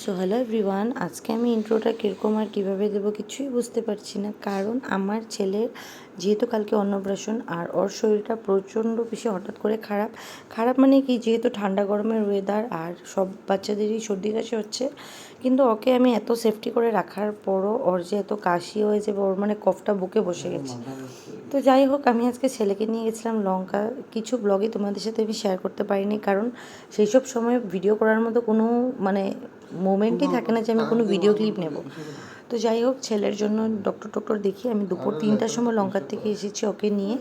So hello everyone, আজকে আমি ইন্ট্রোটা কীরকম আর কীভাবে দেবো কিছুই বুঝতে পারছি না। কারণ আমার ছেলের যেহেতু কালকে অন্নপ্রাশন আর ওর শরীরটা প্রচণ্ড বেশি হঠাৎ করে খারাপ খারাপ মানে কি, যেহেতু ঠান্ডা গরমের ওয়েদার আর সব বাচ্চাদেরই সর্দি কাশি হচ্ছে, কিন্তু ওকে আমি এত সেফটি করে রাখার পরও ওর যে এত কাশি হয়েছে, ওর মানে কফটা বুকে বসে গেছে। তো যাই হোক, আমি আজকে ছেলেকে নিয়ে গেছিলাম লঙ্কা। কিছু ব্লগে তোমাদের সাথে আমি শেয়ার করতে পারিনি, কারণ সেই সব সময় ভিডিও করার মতো কোনো মানে মোমেন্টই থাকে না যে আমি কোনো ভিডিও ক্লিপ নেব। তো যাই হোক, ছেলের জন্য ডক্টর দেখি আমি দুপুর 3টার সময় লঙ্কার থেকে এসেছি ওকে নিয়ে।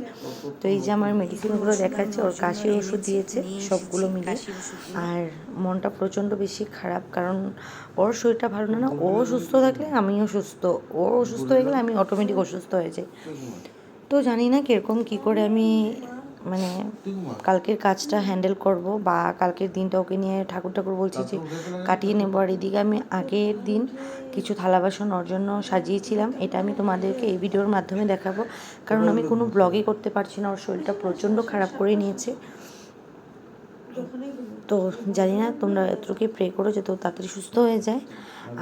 তো এই যে আমার মেডিসিনগুলো দেখাচ্ছে, ওর কাশির ওষুধ দিয়েছে সবগুলো মিলে। আর মনটা প্রচণ্ড বেশি খারাপ, কারণ ওর শরীরটা ভালো না। ও সুস্থ থাকলে আমিও সুস্থ, ও অসুস্থ হয়ে গেলে আমি অটোমেটিক অসুস্থ হয়ে যাই। তো জানি না কীরকম কী করে আমি মানে কালকের কাজটা হ্যান্ডেল করব, বা কালকের দিনটা ওকে নিয়ে ঠাকুর বলছি যে কাটিয়ে নেব। আর এদিকে আমি আগের দিন কিছু থালা বাসন ওর জন্য সাজিয়েছিলাম, এটা আমি তোমাদেরকে এই ভিডিওর মাধ্যমে দেখাবো, কারণ আমি কোনো ব্লগই করতে পারছি না, ওর শরীরটা প্রচণ্ড খারাপ করে নিয়েছে। তো জানি না, তোমরা এতটুকু প্রে করো যাতে ও তাড়াতাড়ি সুস্থ হয়ে যায়।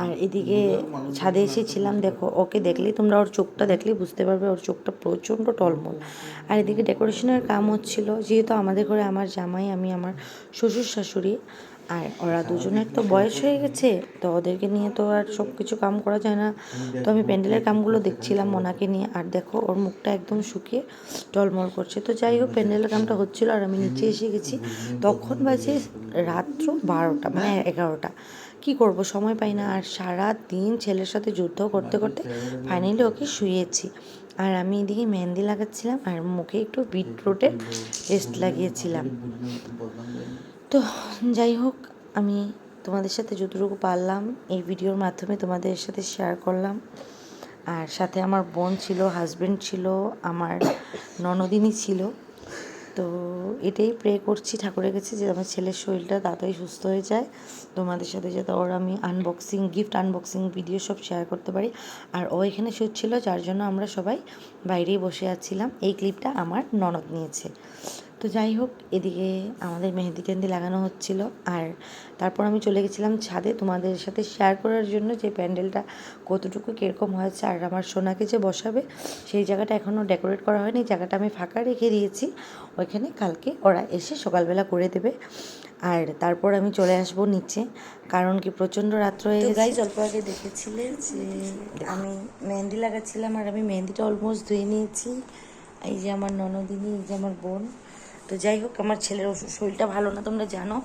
আর এদিকে ছাদে এসেছিলাম, দেখো ওকে দেখলেই তোমরা ওর চোখটা দেখলেই বুঝতে পারবে, ওর চোখটা প্রচণ্ড টলমল। আর এদিকে ডেকোরেশনের কাম হচ্ছিল, যেহেতু আমাদের ঘরে আমার জামাই, আমি, আমার শ্বশুর শাশুড়ি, আর ওরা দুজনের তো বয়স হয়ে গেছে, তো ওদেরকে নিয়ে তো আর সব কিছু কাম করা যায় না। তো আমি প্যান্ডেলের কামগুলো দেখছিলাম ওনাকে নিয়ে, আর দেখো ওর মুখটা একদম শুকিয়ে টলমল করছে। তো যাই হোক, প্যান্ডেলের কামটা হচ্ছিলো আর আমি নিচে এসে গেছি। তখন বাজে রাত্র 12টা মানে 11টা। কী করব, সময় পাই না। আর সারা দিন ছেলের সাথে যুদ্ধ করতে করতে ফাইনালি ওকে শুয়েছি। আর আমি এদিকে মেহেন্দি লাগাচ্ছিলাম আর মুখে একটু বিটরুটের পেস্ট লাগিয়েছিলাম। তো যাই হোক, আমি তোমাদের সাথে যতটুকু পারলাম এই ভিডিওর মাধ্যমে তোমাদের সাথে শেয়ার করলাম। আর সাথে আমার বোন ছিল, হাজব্যান্ড ছিল, আমার ননদিনী ছিল। তো এটাই প্রে করছি ঠাকুরের কাছে যে আমার ছেলের শরীরটা তাড়াতাড়ি সুস্থ হয়ে যায়, তোমাদের সাথে যাতে ওর আমি গিফট আনবক্সিং ভিডিও সব শেয়ার করতে পারি। আর ও এখানে শুচ্ছিল, যার জন্য আমরা সবাই বাইরেই বসে আছিলাম। এই ক্লিপটা আমার ননদ নিয়েছে। তো যাই হোক, এদিকে আমাদের মেহেন্দি টেহেন্দি লাগানো হচ্ছিল। আর তারপর আমি চলে গেছিলাম ছাদে তোমাদের সাথে শেয়ার করার জন্য যে প্যান্ডেলটা কতটুকু কীরকম হয়েছে। আর আমার সোনাকে যে বসাবে সেই জায়গাটা এখনও ডেকোরেট করা হয়নি, জায়গাটা আমি ফাঁকা রেখে দিয়েছি, ওইখানে কালকে ওরা এসে সকালবেলা করে দেবে। আর তারপর আমি চলে আসবো নিচে, কারণ কি প্রচণ্ড রাত্র হয়ে গেছে। গাইজ, অল্প আগে দেখেছিলে যে আমি মেহেন্দি লাগাচ্ছিলাম, আর আমি মেহেন্দিটা অলমোস্ট ধুয়ে নিয়েছি। এই যে আমার ননদিনী, এই যে আমার বোন। তো যাই হোক, আমার ছেলের শরীরটা ভালো না তোমরা জানো,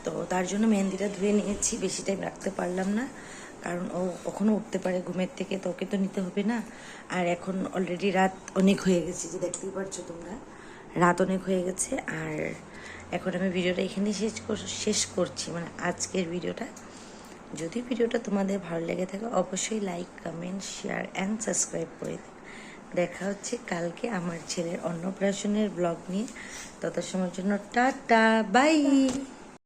তো তার জন্য মেহেন্দিটা ধুয়ে নিয়েছি। বেশি টাইম রাখতে পারলাম না, কারণ ও কখনো উঠতে পারে ঘুমের থেকে, তো ওকে তো নিতে হবে না। আর এখন অলরেডি রাত অনেক হয়ে গেছে, যে দেখতেই পারছো তোমরা, রাত অনেক হয়ে গেছে। আর এখন আমি ভিডিওটা এখানেই শেষ করছি, মানে আজকের ভিডিওটা। যদি ভিডিওটা তোমাদের ভালো লেগে থাকে অবশ্যই like, comment, share and subscribe করে দিন। দেখা হচ্ছে কালকে আমার ছেলের অন্নপ্রাশনের ব্লগ নিয়ে। তত সময়ের জন্য টাটা, বাই।